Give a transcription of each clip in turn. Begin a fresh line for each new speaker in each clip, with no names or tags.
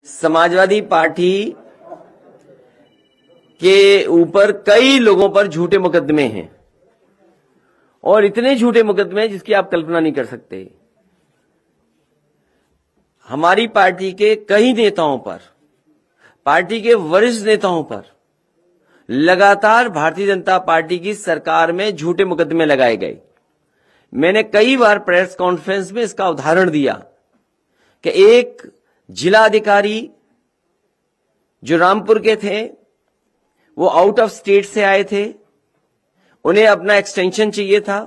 Samajwadi party के ऊपर कई लोगों पर झूठे मुकदमे हैं और इतने झूठे मुकदमे हैं जिसकी आप कल्पना नहीं कर सकते। हमारी पार्टी के कई नेताओं पर, पार्टी के वरिष्ठ नेताओं पर लगातार भारतीय जनता पार्टी की सरकार में झूठे मुकदमे लगाए गए। मैंने कई बार प्रेस कॉन्फ्रेंस में इसका उदाहरण दिया कि एक जिला अधिकारी जो रामपुर के थे, वो आउट ऑफ स्टेट से आए थे, उन्हें अपना एक्सटेंशन चाहिए था।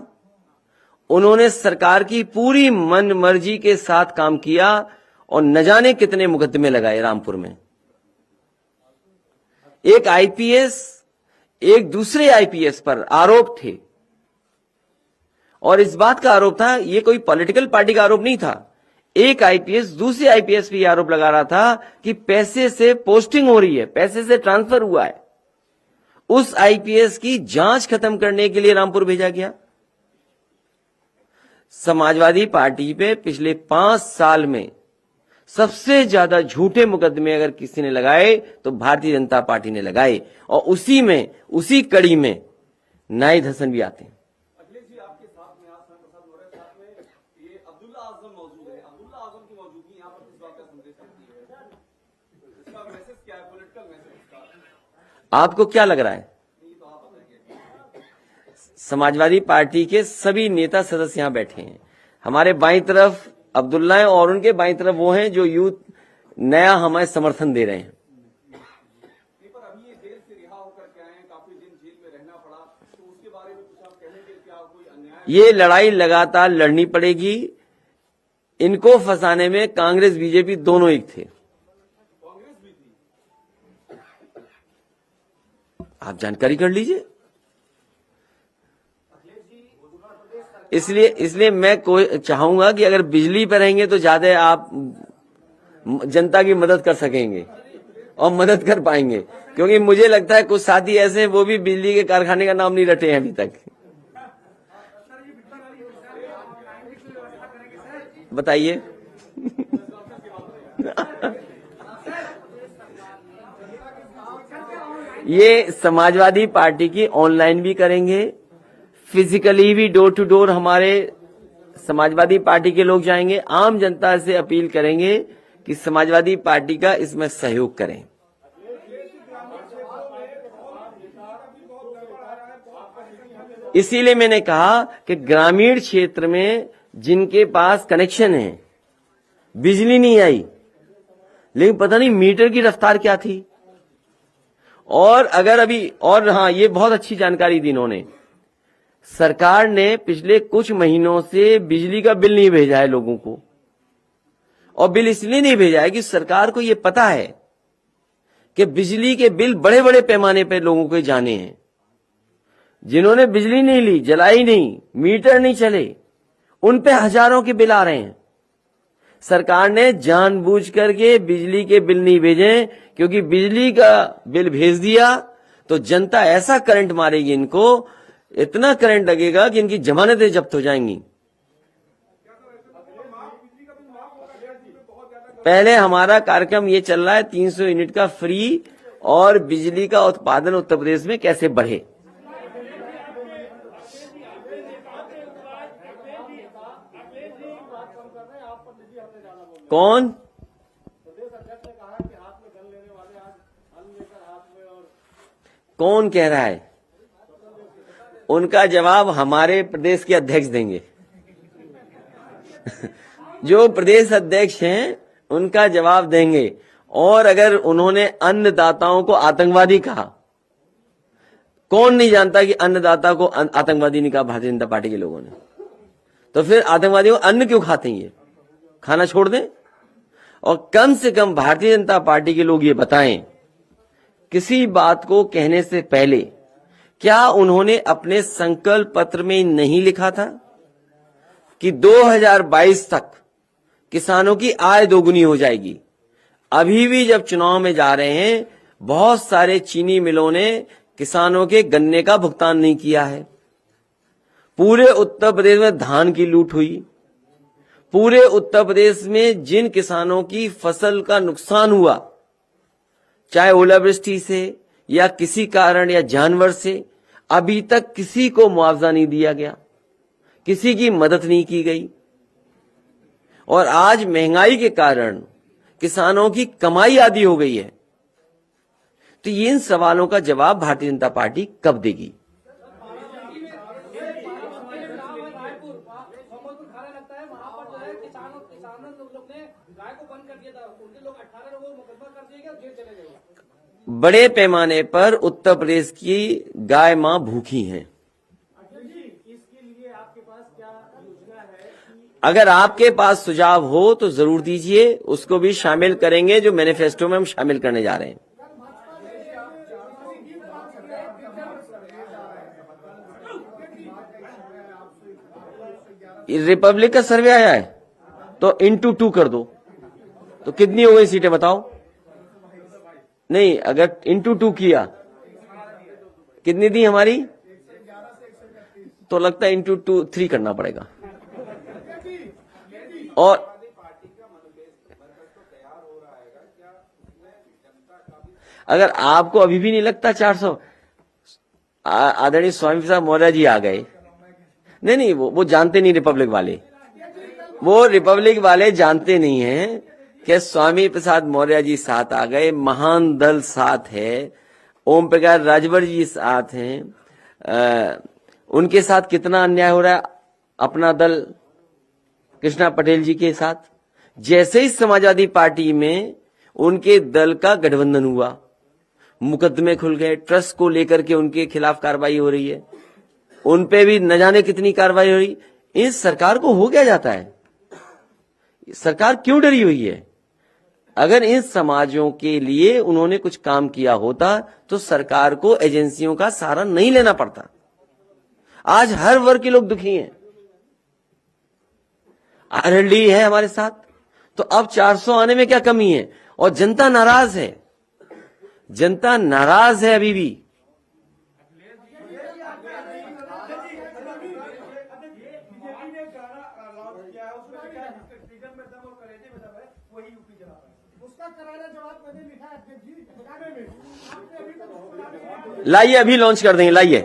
उन्होंने सरकार की पूरी मन मर्जी के साथ काम किया और न जाने कितने मुकदमे लगाए रामपुर में। एक आईपीएस एक दूसरे आईपीएस पर आरोप थे और इस बात का आरोप था, ये कोई पॉलिटिकल पार्टी का आरोप नहीं था। एक आईपीएस दूसरे आईपीएस पे आरोप लगा रहा था कि पैसे से पोस्टिंग हो रही है, पैसे से ट्रांसफर हुआ है। उस आईपीएस की जांच खत्म करने के लिए रामपुर भेजा गया। समाजवादी पार्टी पे पिछले 5 साल में सबसे ज्यादा झूठे मुकदमे अगर किसी ने लगाए तो भारतीय जनता पार्टी ने लगाए और उसी कड़ी में नाहिद हसन भी आते हैं।
अखिलेश जी, आपके साथ में आज प्रसाद मौर्य साथ में ये अब्दुल्ला आजम मौजूद है। अब्दुल्ला आजम की मौजूदगी यहाँ पर किस बात का संदेश देती है? इसका मैसेज क्या है? पॉलिटिकल मैसेज इसका
आपको क्या लग रहा है?
ये तो आप बताएंगे।
समाजवादी पार्टी के सभी नेता सदस्य यहां बैठे हैं। हमारे बाईं तरफ अब्दुल्ला है और उनके बाईं तरफ वो हैं जो यूथ नया हमें समर्थन दे रहे हैं।
पर अभी ये जेल से रिहा होकर के आए हैं, काफी दिन जेल में रहना पड़ा, तो उसके बारे में कुछ आप कहेंगे? क्या कोई अन्याय?
ये लड़ाई लगातार लड़नी पड़ेगी। इनको फंसाने में कांग्रेस बीजेपी दोनों एक थे।
कांग्रेस भी थी।
आप जानकारी कर लीजिए। इसलिए मैं चाहूंगा कि अगर बिजली पर रहेंगे तो ज्यादा आप जनता की मदद कर सकेंगे और मदद कर पाएंगे, क्योंकि मुझे लगता है कुछ साथी ऐसे हैं वो भी बिजली के कारखाने का नाम नहीं रटे हैं अभी तक। बताइए। ये समाजवादी पार्टी की ऑनलाइन भी करेंगे, फिजिकली भी डोर टू डोर हमारे समाजवादी पार्टी के लोग जाएंगे, आम जनता से अपील करेंगे कि समाजवादी पार्टी का इसमें सहयोग करें। इसीलिए मैंने कहा कि ग्रामीण क्षेत्र में जिनके पास कनेक्शन है, बिजली नहीं आई, लेकिन पता नहीं मीटर की रफ्तार क्या थी। और अगर अभी और हाँ, ये बहुत अच्छी जानकारी दी इन्होंने। सरकार ने पिछले कुछ महीनों से बिजली का बिल नहीं भेजा है लोगों को, और बिल इसलिए नहीं भेजा है कि सरकार को यह पता है कि बिजली के बिल बड़े बड़े पैमाने पर लोगों को जाने हैं। जिन्होंने बिजली नहीं ली, जलाई नहीं, मीटर नहीं चले, उन पे हजारों के बिल आ रहे हैं। सरकार ने जानबूझ करके बिजली के बिल नहीं भेजे, क्योंकि बिजली का बिल भेज दिया तो जनता ऐसा करंट मारेगी, इनको इतना करंट लगेगा कि इनकी जमानतें जब्त हो जाएंगी। पहले हमारा कार्यक्रम ये चल रहा है 300 यूनिट का फ्री, और बिजली का उत्पादन उत्तर प्रदेश में कैसे बढ़े। कौन? कौन कह रहा है? उनका जवाब हमारे प्रदेश के अध्यक्ष देंगे। जो प्रदेश अध्यक्ष हैं उनका जवाब देंगे। और अगर उन्होंने अन्नदाताओं को आतंकवादी कहा, कौन नहीं जानता कि अन्नदाता को आतंकवादी नहीं कहा भारतीय जनता पार्टी के लोगों ने, तो फिर आतंकवादियों को अन्न क्यों खाते हैं? ये खाना छोड़ दें। और कम से कम भारतीय जनता पार्टी के लोग ये बताएं, किसी बात को कहने से पहले क्या उन्होंने अपने संकल्प पत्र में नहीं लिखा था कि 2022 तक किसानों की आय दोगुनी हो जाएगी? अभी भी जब चुनाव में जा रहे हैं, बहुत सारे चीनी मिलों ने किसानों के गन्ने का भुगतान नहीं किया है। पूरे उत्तर प्रदेश में धान की लूट हुई, पूरे उत्तर प्रदेश में जिन किसानों की फसल का नुकसान हुआ, चाहे ओलावृष्टि से या किसी कारण या जानवर से, अभी तक किसी को मुआवजा नहीं दिया गया, किसी की मदद नहीं की गई। और आज महंगाई के कारण किसानों की कमाई आधी हो गई है। तो ये इन सवालों का जवाब भारतीय जनता पार्टी कब देगी? बड़े पैमाने पर उत्तर प्रदेश की गाय मां भूखी हैं। अगर आपके पास सुझाव हो तो जरूर दीजिए, उसको भी शामिल करेंगे, जो मैनिफेस्टो में हम शामिल करने जा रहे हैं। रिपब्लिक का सर्वे आया है तो इंटू 2 कर दो, तो कितनी हो गई सीटें बताओ? नहीं, अगर इंटू 2 किया, कितनी दी हमारी? तो लगता है इंटू 3 करना पड़ेगा। और अगर आपको अभी भी नहीं लगता 400, आदरणीय स्वामी प्रसाद मौर्य जी आ गए। नहीं, वो जानते नहीं, रिपब्लिक वाले, वो रिपब्लिक वाले जानते नहीं हैं कि स्वामी प्रसाद मौर्य जी साथ आ गए, महान दल साथ है, ओम प्रकाश राजभर जी साथ हैं। उनके साथ कितना अन्याय हो रहा है अपना दल कृष्णा पटेल जी के साथ। जैसे ही समाजवादी पार्टी में उनके दल का गठबंधन हुआ, मुकदमे खुल गए, ट्रस्ट को लेकर के उनके खिलाफ कार्रवाई हो रही है, उन पे भी न जाने कितनी कार्रवाई हो रही। इस सरकार को हो क्या जाता है? सरकार क्यों डरी हुई है? अगर इन समाजों के लिए उन्होंने कुछ काम किया होता तो सरकार को एजेंसियों का सहारा नहीं लेना पड़ता। आज हर वर्ग के लोग दुखी हैं। आरएलडी है हमारे साथ, तो अब 400 आने में क्या कमी है? और जनता नाराज है, जनता नाराज है अभी भी। लाइए अभी लॉन्च कर देंगे, लाइए।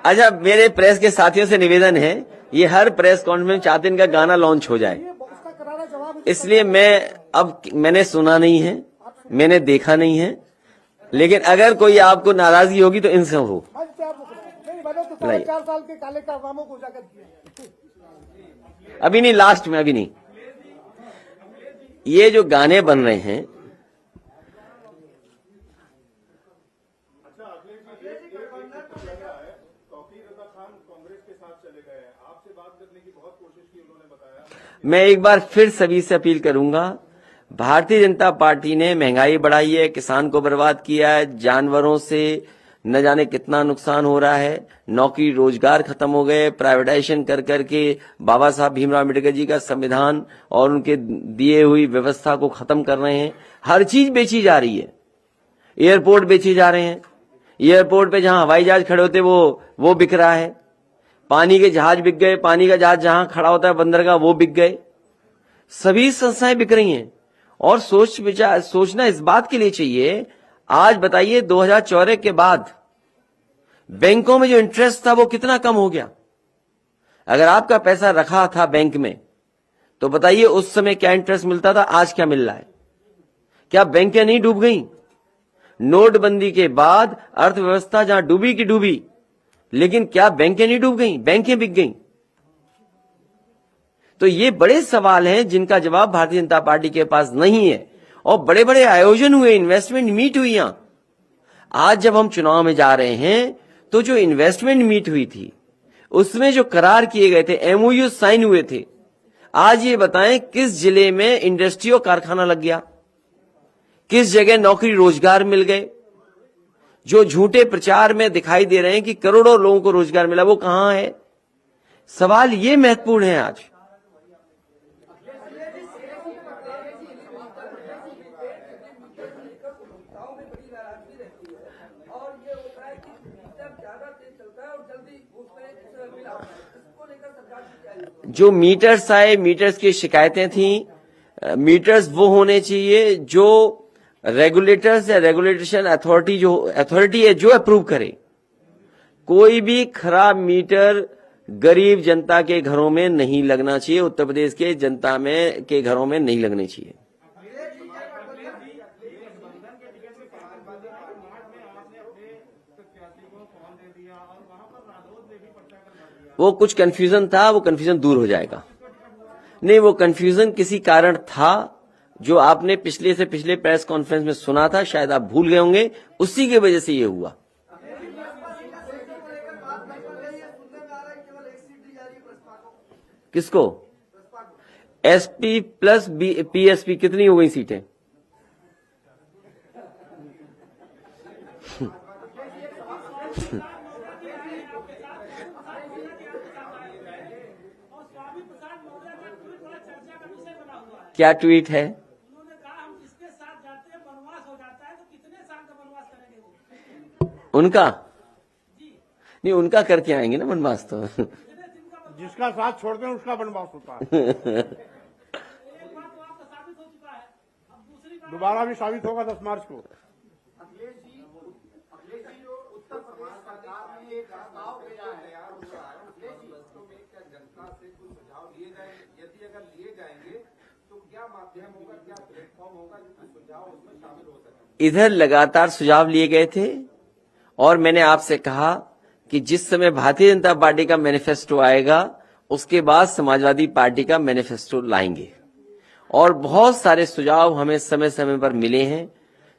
अच्छा, मेरे प्रेस के साथियों से निवेदन है, ये हर प्रेस कॉन्फ्रेंस में चाहते हैं इनका गाना लॉन्च हो जाए, इसलिए मैंने सुना नहीं है, मैंने देखा नहीं है, लेकिन अगर कोई आपको नाराजगी होगी तो इनसे हो।
4 साल के काले कारनामों को उजागर किया।
अभी नहीं, लास्ट में, अभी नहीं। ये जो गाने बन रहे हैं, मैं एक बार फिर सभी से अपील करूंगा, भारतीय जनता पार्टी ने महंगाई बढ़ाई है, किसान को बर्बाद किया है, जानवरों से न जाने कितना नुकसान हो रहा है, नौकरी रोजगार खत्म हो गए, प्राइवेटाइजेशन कर करके बाबा साहब भीमराव अम्बेडकर जी का संविधान और उनके दिए हुई व्यवस्था को खत्म कर रहे हैं। हर चीज बेची जा रही है, एयरपोर्ट बेचे जा रहे हैं, एयरपोर्ट पे जहां हवाई जहाज खड़े होते वो बिक रहा है, पानी के जहाज बिक गए, पानी का जहाज जहां खड़ा होता है बंदरगाह वो बिक गए, सभी संस्थाएं बिक रही हैं। और सोचना इस बात के लिए चाहिए, आज बताइए 2014 के बाद बैंकों में जो इंटरेस्ट था वो कितना कम हो गया। अगर आपका पैसा रखा था बैंक में तो बताइए उस समय क्या इंटरेस्ट मिलता था, आज क्या मिल रहा है? क्या बैंकें नहीं डूब गई? नोटबंदी के बाद अर्थव्यवस्था जहां डूबी की डूबी, लेकिन क्या बैंकें नहीं डूब गई? बैंकें बिक गई। तो ये बड़े सवाल हैं जिनका जवाब भारतीय जनता पार्टी के पास नहीं है। और बड़े बड़े आयोजन हुए, इन्वेस्टमेंट मीट हुई। यहां आज जब हम चुनाव में जा रहे हैं तो जो इन्वेस्टमेंट मीट हुई थी उसमें जो करार किए गए थे, एमओयू साइन हुए थे, आज ये बताएं किस जिले में इंडस्ट्री और कारखाना लग गया, किस जगह नौकरी रोजगार मिल गए? जो झूठे प्रचार में दिखाई दे रहे हैं कि करोड़ों लोगों को रोजगार मिला, वो कहां है? सवाल ये महत्वपूर्ण है आज। जो मीटर्स आए, मीटर्स की शिकायतें थी, मीटर्स वो होने चाहिए जो रेगुलेटर्स या रेगुलेशन अथॉरिटी है जो अप्रूव करे। कोई भी खराब मीटर गरीब जनता के घरों में नहीं लगना चाहिए, उत्तर प्रदेश के जनता में के घरों में नहीं लगने चाहिए। वो कुछ कंफ्यूजन था, वो कंफ्यूजन दूर हो जाएगा। नहीं, वो कंफ्यूजन किसी कारण था जो आपने पिछले प्रेस कॉन्फ्रेंस में सुना था, शायद आप भूल गए होंगे, उसी की वजह से ये हुआ। किसको? एसपी प्लस पीएसपी कितनी हो गई सीटें? क्या ट्वीट है?
उन्होंने कहा हम जिसके साथ जाते हैं वनवास हो जाता है, तो कितने साल का वनवास करेंगे वो?
उनका नहीं, उनका करके आएंगे ना वनवास तो।
जिसका साथ छोड़ते हैं उसका वनवास होता है।
एक बात तो आपका साबित हो चुका है, अब दूसरी बात
दोबारा भी साबित होगा 10 मार्च को।
अखिलेश जी जो उत्तर प्रदेश सरकार ने एक प्रस्ताव भेजा है तैयार हो रहा है, अखिलेश जी वास्तव में क्या जनता से कुछ सुझाव लिए जाएंगे? यदि अगर लिए जाएंगे तो क्या माध्यम होगा, क्या प्लेटफॉर्म होगा जिसमें सुझाव उसमें शामिल हो सके?
इधर लगातार सुझाव लिए गए थे और मैंने आपसे कहा कि जिस समय भारतीय जनता पार्टी का मैनिफेस्टो आएगा उसके बाद समाजवादी पार्टी का मैनिफेस्टो लाएंगे। और बहुत सारे सुझाव हमें समय समय पर मिले हैं,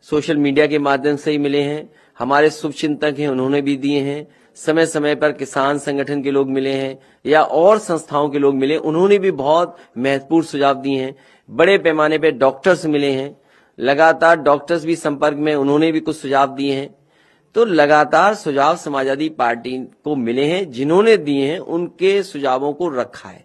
सोशल मीडिया के माध्यम से ही मिले हैं, हमारे शुभचिंतक हैं उन्होंने भी दिए हैं, समय समय पर किसान संगठन के लोग मिले हैं या और संस्थाओं के लोग मिले, उन्होंने भी बहुत महत्वपूर्ण सुझाव दिए हैं। बड़े पैमाने पे डॉक्टर्स मिले हैं, लगातार डॉक्टर्स भी संपर्क में, उन्होंने भी कुछ सुझाव दिए हैं। तो लगातार सुझाव समाजवादी पार्टी को मिले हैं, जिन्होंने दिए हैं उनके सुझावों को रखा है।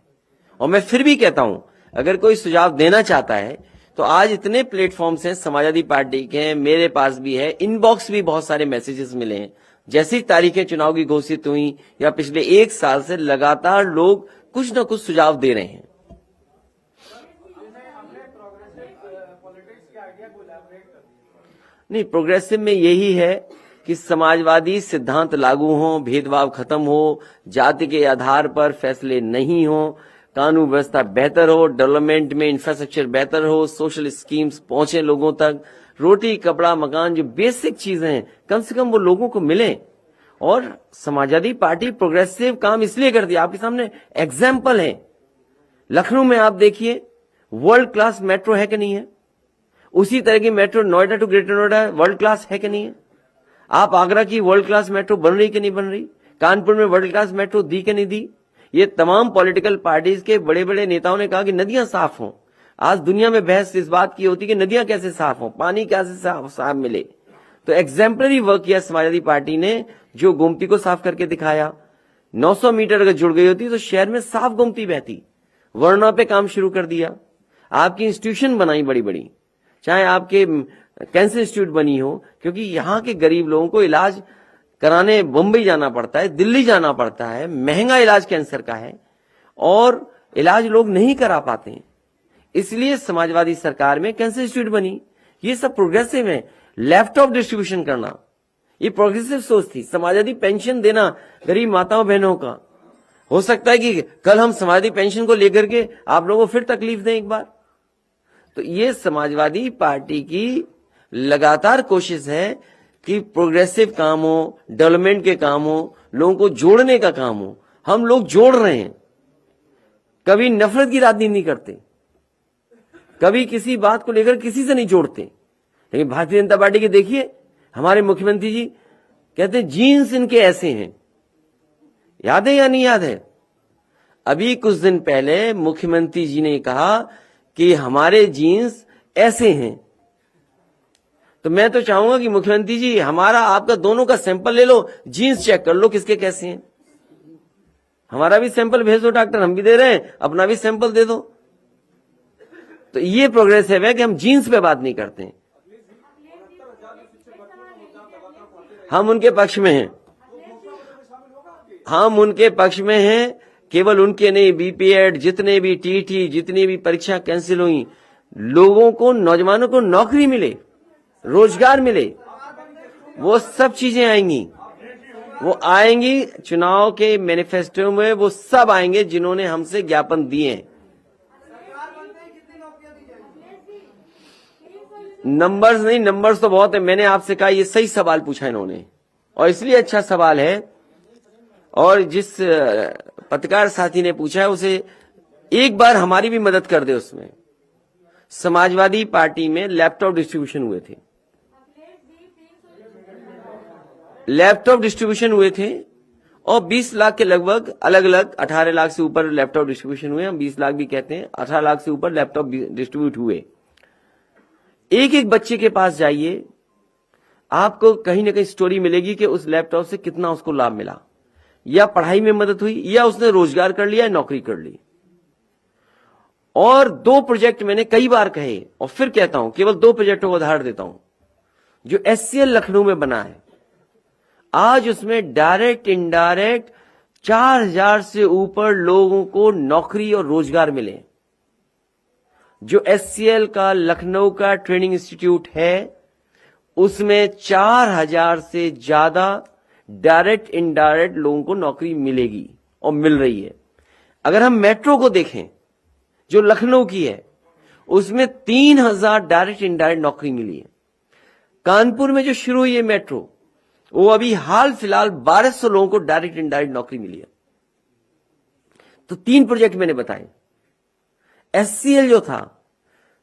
और मैं फिर भी कहता हूं, अगर कोई सुझाव देना चाहता है तो आज इतने प्लेटफॉर्म्स हैं समाजवादी पार्टी के, मेरे पास भी है, इनबॉक्स भी बहुत सारे मैसेजेस मिले हैं। जैसी तारीखें चुनाव की घोषित हुई या पिछले 1 साल से लगातार लोग कुछ न कुछ सुझाव दे रहे हैं। नहीं, प्रोग्रेसिव में यही है कि समाजवादी सिद्धांत लागू हो, भेदभाव खत्म हो, जाति के आधार पर फैसले नहीं हो, कानून व्यवस्था बेहतर हो, डेवलपमेंट में इंफ्रास्ट्रक्चर बेहतर हो, सोशल स्कीम्स पहुंचे लोगों तक, रोटी कपड़ा मकान जो बेसिक चीजें हैं कम से कम वो लोगों को मिले। और समाजवादी पार्टी प्रोग्रेसिव काम इसलिए करती है, आपके सामने एग्जाम्पल है। लखनऊ में आप देखिए वर्ल्ड क्लास मेट्रो है कि नहीं है, उसी तरह की metro Noida to Greater Noida world class है कि नहीं है। आप आगरा की वर्ल्ड क्लास मेट्रो बन रही कि नहीं बन रही, कानपुर में वर्ल्ड क्लास मेट्रो दी कि नहीं दी। ये तमाम पॉलिटिकल पार्टीज के बड़े बड़े नेताओं ने कहा कि नदियां साफ हों। आज दुनिया में बहस इस बात की होती कि नदियां कैसे साफ हों, पानी कैसे साफ मिले। तो एग्जाम्पलरी वर्क किया समाजवादी पार्टी ने, जो गोमती को साफ करके दिखाया। 900 मीटर अगर जुड़ गई होती तो शहर में साफ गोमती बहती। वर्णा पे काम शुरू कर दिया, आपकी इंस्टीट्यूशन बनाई बड़ी बड़ी, चाहे आपके कैंसर इंस्टीट्यूट बनी हो, क्योंकि यहाँ के गरीब लोगों को इलाज कराने मुंबई जाना पड़ता है, दिल्ली जाना पड़ता है, महंगा इलाज कैंसर का है और इलाज लोग नहीं करा पाते हैं। इसलिए समाजवादी सरकार में कैंसर इंस्टीट्यूट बनी। ये सब प्रोग्रेसिव है। लैपटॉप डिस्ट्रीब्यूशन करना, ये प्रोग्रेसिव सोच थी। समाजवादी पेंशन देना गरीब माताओं बहनों का, हो सकता है कि कल हम समाजवादी पेंशन को लेकर के आप लोगों को फिर तकलीफ दें एक बार। तो ये समाजवादी पार्टी की लगातार कोशिश है कि प्रोग्रेसिव काम हो, डेवलपमेंट के काम हो, लोगों को जोड़ने का काम हो। हम लोग जोड़ रहे हैं, कभी नफरत की राजनीति नहीं करते, कभी किसी बात को लेकर किसी से नहीं जोड़ते। लेकिन भारतीय जनता पार्टी के देखिए, हमारे मुख्यमंत्री जी कहते हैं जीन्स इनके ऐसे हैं। याद है या नहीं याद है? अभी कुछ दिन पहले मुख्यमंत्री जी ने कहा कि हमारे जीन्स ऐसे हैं। तो मैं तो चाहूंगा कि मुख्यमंत्री जी हमारा आपका दोनों का सैंपल ले लो, जीन्स चेक कर लो किसके कैसे हैं। हमारा भी सैंपल भेज दो डॉक्टर, हम भी दे रहे हैं, अपना भी सैंपल दे दो। तो ये प्रोग्रेसिव है कि हम जीन्स पे बात नहीं करते हैं। हम उनके पक्ष में हैं, हम उनके पक्ष में हैं केवल उनके नहीं, बीपीएड, जितने भी टीटी, जितनी भी परीक्षा कैंसिल हुई, लोगों को, नौजवानों को नौकरी मिले, रोजगार मिले, वो सब चीजें आएंगी। वो आएंगी चुनाव के मैनिफेस्टो में, वो सब आएंगे जिन्होंने हमसे ज्ञापन दिए हैं। नंबर्स नहीं, नंबर्स तो बहुत है। मैंने आपसे कहा ये सही सवाल पूछा इन्होंने, और इसलिए अच्छा सवाल है। और जिस पत्रकार साथी ने पूछा है उसे एक बार हमारी भी मदद कर दे। उसमें समाजवादी पार्टी में लैपटॉप डिस्ट्रीब्यूशन हुए थे, लैपटॉप डिस्ट्रीब्यूशन हुए थे, और 20 लाख के लगभग, अलग अलग 18 लाख से ऊपर लैपटॉप डिस्ट्रीब्यूशन हुए। हम 20 लाख भी कहते हैं, 18 लाख से ऊपर लैपटॉप डिस्ट्रीब्यूट हुए। एक एक बच्चे के पास जाइए, आपको कहीं ना कहीं स्टोरी मिलेगी कि उस लैपटॉप से कितना उसको लाभ मिला, या पढ़ाई में मदद हुई, या उसने रोजगार कर लिया, नौकरी कर ली। और 2 प्रोजेक्ट मैंने कई बार कहे, और फिर कहता हूं, केवल 2 प्रोजेक्टों को उदाहरण देता हूं। जो एचसीएल लखनऊ में बना है, आज उसमें डायरेक्ट इनडायरेक्ट 4000 से ऊपर लोगों को नौकरी और रोजगार मिले। जो एचसीएल का लखनऊ का ट्रेनिंग इंस्टीट्यूट है, उसमें 4000 से ज्यादा डायरेक्ट इनडायरेक्ट लोगों को नौकरी मिलेगी और मिल रही है। अगर हम मेट्रो को देखें जो लखनऊ की है, उसमें 3000 डायरेक्ट इनडायरेक्ट नौकरी मिली है। कानपुर में जो शुरू हुई है मेट्रो, वो अभी हाल फिलहाल 1200 लोगों को डायरेक्ट इनडायरेक्ट नौकरी मिली है। तो 3 प्रोजेक्ट मैंने बताए। एचसीएल जो था,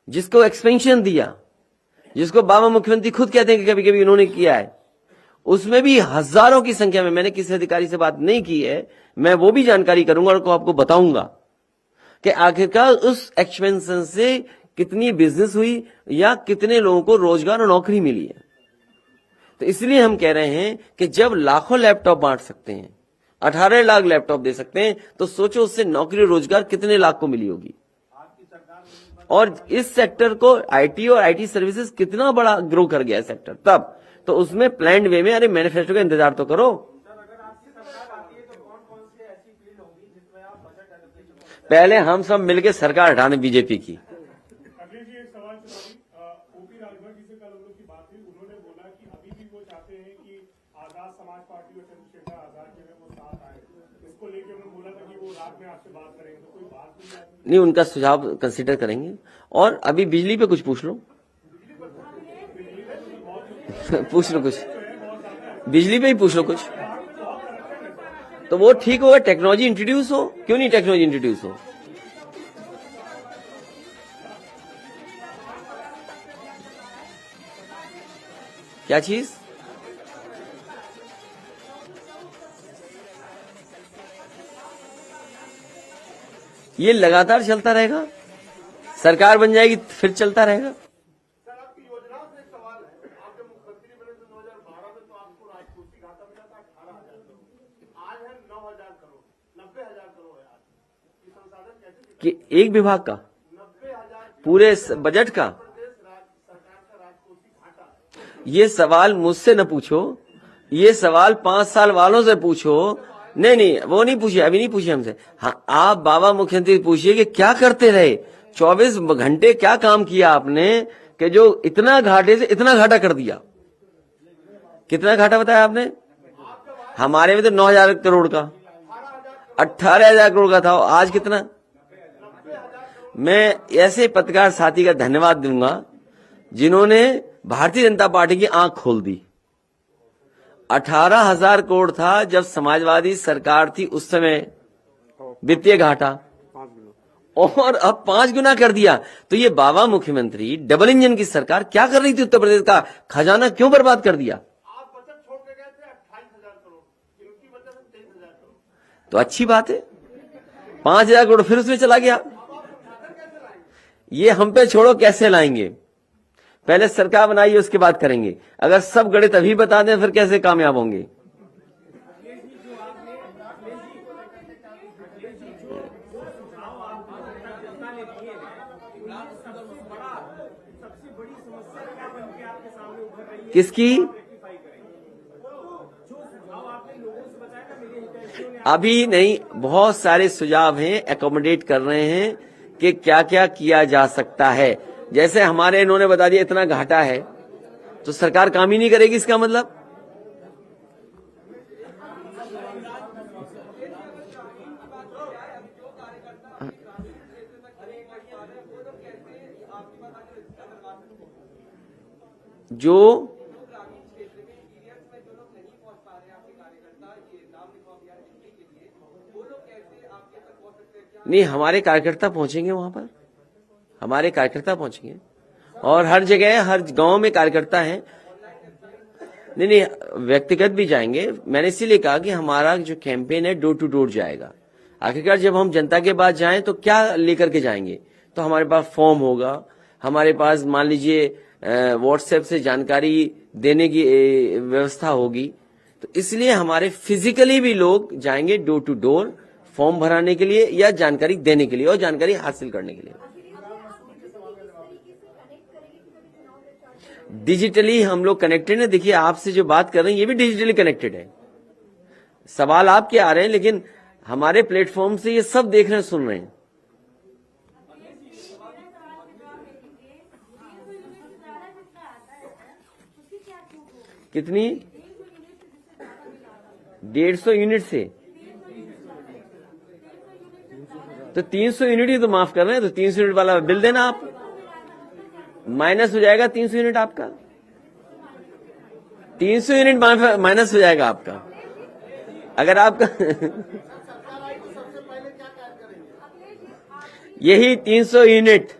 जिसको एक्सपेंशन दिया, जिसको बाबा मुख्यमंत्री खुद कहते हैं कि कभी कभी उन्होंने किया है, उसमें भी हजारों की संख्या में, मैंने किसी अधिकारी से बात नहीं की है, मैं वो भी जानकारी करूंगा और आपको बताऊंगा कि आखिरकार उस एक्सपेंशन से कितनी बिजनेस हुई या कितने लोगों को रोजगार और नौकरी मिली है। तो इसलिए हम कह रहे हैं कि जब लाखों लैपटॉप बांट सकते हैं, 18 लाख लैपटॉप दे सकते हैं, तो सोचो उससे नौकरी और रोजगार कितने लाख को मिली होगी। और इस सेक्टर को, आईटी और आईटी सर्विसेज कितना बड़ा ग्रो कर गया है सेक्टर, तब तो उसमें प्लान्ड वे में, अरे मैनिफेस्टो का इंतजार तो करो। पहले हम सब मिलकर सरकार हटाने बीजेपी की।
अखिलेश जी, एक सवाल ओपी राजभर जी से कल हम लोग की बात हुई, उन्होंने बोला कि अभी भी वो चाहते हैं कि आजाद समाज पार्टी और चंद्रशेखर आजाद जो है वो साथ आए। इसको लेकर उन्होंने बोला था कि वो रात में आपसे बात करेंगे, तो कोई बात
नहीं, उनका सुझाव कंसिडर करेंगे। और अभी बिजली पे कुछ पूछ लो पूछ लो कुछ, बिजली पे ही पूछ लो कुछ, तो वो ठीक होगा। टेक्नोलॉजी इंट्रोड्यूस हो, क्यों नहीं टेक्नोलॉजी इंट्रोड्यूस हो। क्या चीज? ये लगातार चलता रहेगा, सरकार बन जाएगी फिर चलता रहेगा।
सर, आपकी योजनाओं से एक सवाल है। आप जब मुख्यमंत्री बने थे 2012 में, तो आपको राजकोषीय घाटा मिला था 18,000 करोड़, आज है 9,000 करोड़, 90,000 करोड़ है आज। ये संसाधन कैसे
कि एक विभाग का
90,000
पूरे बजट का?
सरकार का राजकोषीय घाटा।
ये सवाल मुझसे न पूछो, ये सवाल 5 साल वालों से पूछो। नहीं, वो नहीं पूछिए, अभी नहीं पूछिए हमसे। हाँ, आप बाबा मुख्यमंत्री पूछिए कि क्या करते रहे 24 घंटे, क्या काम किया आपने कि जो इतना घाटे से इतना घाटा कर दिया। कितना घाटा बताया आपने? हमारे में तो 9,000 करोड़ का, 18,000 करोड़ का था, आज कितना? मैं ऐसे पत्रकार साथी का धन्यवाद दूंगा जिन्होंने भारतीय जनता पार्टी की आंख खोल दी। 18,000 करोड़ था जब समाजवादी सरकार थी, उस समय वित्तीय घाटा, और अब 5 गुना कर दिया। तो ये बाबा मुख्यमंत्री डबल इंजन की सरकार क्या कर रही थी? उत्तर प्रदेश का खजाना क्यों बर्बाद कर दिया?
आप बचत छोड़ के गए थे 28,000 करोड़, इनकी बचत 23,000 करोड़।
तो अच्छी बात है, 5,000 करोड़ फिर उसमें चला गया। ये हम पे छोड़ो, कैसे लाएंगे? पहले सरकार बनाइए, उसके बाद करेंगे। अगर सब गणित अभी बता दें फिर कैसे कामयाब होंगे? किसकी? अभी नहीं, बहुत सारे सुझाव हैं, एकोमोडेट कर रहे हैं कि क्या क्या किया जा सकता है। जैसे हमारे इन्होंने बता दिया इतना घाटा है, तो सरकार काम ही नहीं करेगी, इसका मतलब। जो नहीं, हमारे कार्यकर्ता पहुंचेंगे वहां पर, हमारे कार्यकर्ता पहुंचेंगे, और हर जगह हर गांव में कार्यकर्ता हैं। नहीं, व्यक्तिगत भी जाएंगे। मैंने इसीलिए कहा कि हमारा जो कैंपेन है डोर टू डोर जाएगा। आखिरकार जब हम जनता के पास जाएं तो क्या लेकर के जाएंगे? तो हमारे पास फॉर्म होगा, हमारे पास मान लीजिए व्हाट्सएप से जानकारी देने की व्यवस्था होगी। तो इसलिए हमारे फिजिकली भी लोग जाएंगे डोर टू डोर, फॉर्म भराने के लिए या जानकारी देने के लिए और जानकारी हासिल करने के लिए। डिजिटली हम लोग कनेक्टेड है। देखिए, आपसे जो बात कर रहे हैं ये भी डिजिटली कनेक्टेड है। सवाल आपके आ रहे हैं, लेकिन हमारे प्लेटफॉर्म से ये सब देख रहे हैं, सुन रहे हैं। कितनी? 150 यूनिट से तो 300 यूनिट ही तो माफ कर रहे हैं। तो 300 यूनिट वाला बिल देना, आप माइनस हो जाएगा 300 यूनिट आपका, 300 यूनिट माइनस हो जाएगा आपका अगर आपका यही 300 यूनिट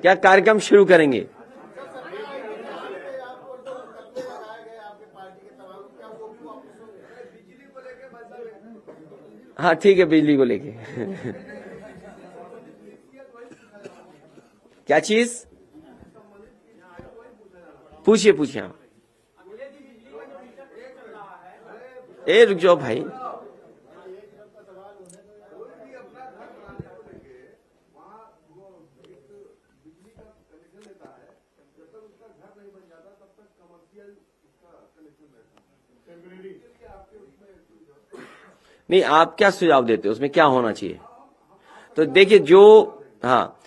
क्या कार्यक्रम शुरू करेंगे। हाँ ठीक है, बिजली को लेके क्या चीज पूछिए पूछिए आप। ए रुक जाओ भाई, नहीं आप क्या सुझाव देते हो, उसमें क्या होना चाहिए? तो देखिए जो, हाँ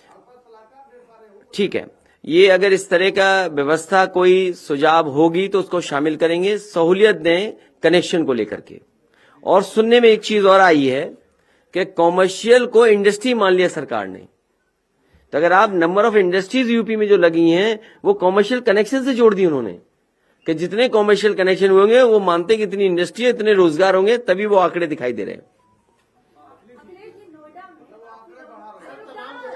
ठीक है, ये अगर इस तरह का व्यवस्था कोई सुझाव होगी तो उसको शामिल करेंगे, सहूलियत दें कनेक्शन को लेकर के। और सुनने में एक चीज और आई है कि कॉमर्शियल को इंडस्ट्री मान लिया सरकार ने। तो अगर आप नंबर ऑफ इंडस्ट्रीज यूपी में जो लगी हैं वो कॉमर्शियल कनेक्शन से जोड़ दी उन्होंने, कि जितने कॉमर्शियल कनेक्शन होंगे वो मानते कि इतनी इंडस्ट्री है, इतने रोजगार होंगे, तभी वो आंकड़े दिखाई दे रहे हैं।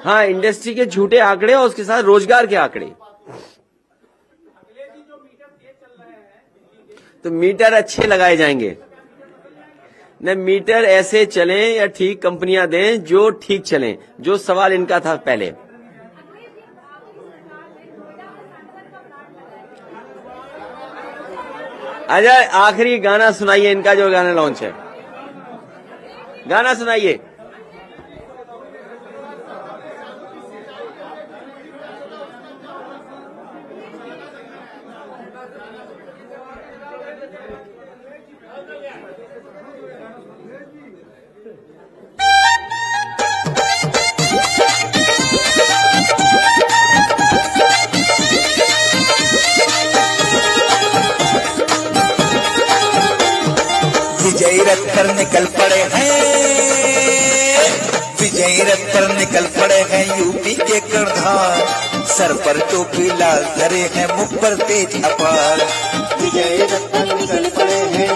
हाँ, इंडस्ट्री के झूठे आंकड़े और उसके साथ रोजगार के आंकड़े। तो मीटर अच्छे लगाए जाएंगे न, मीटर ऐसे चलें या ठीक कंपनियां दें जो ठीक चलें, जो सवाल इनका था पहले। अजय आखिरी गाना सुनाइए, इनका जो गाना लॉन्च है, गाना सुनाइए।
विजय रथ पर निकल पड़े हैं, विजय रथ पर निकल पड़े हैं यूपी के कर्णधार। सर पर टोपी लाल धरे हैं, मुख पर तेज अपार। विजय रथ पर निकल पड़े हैं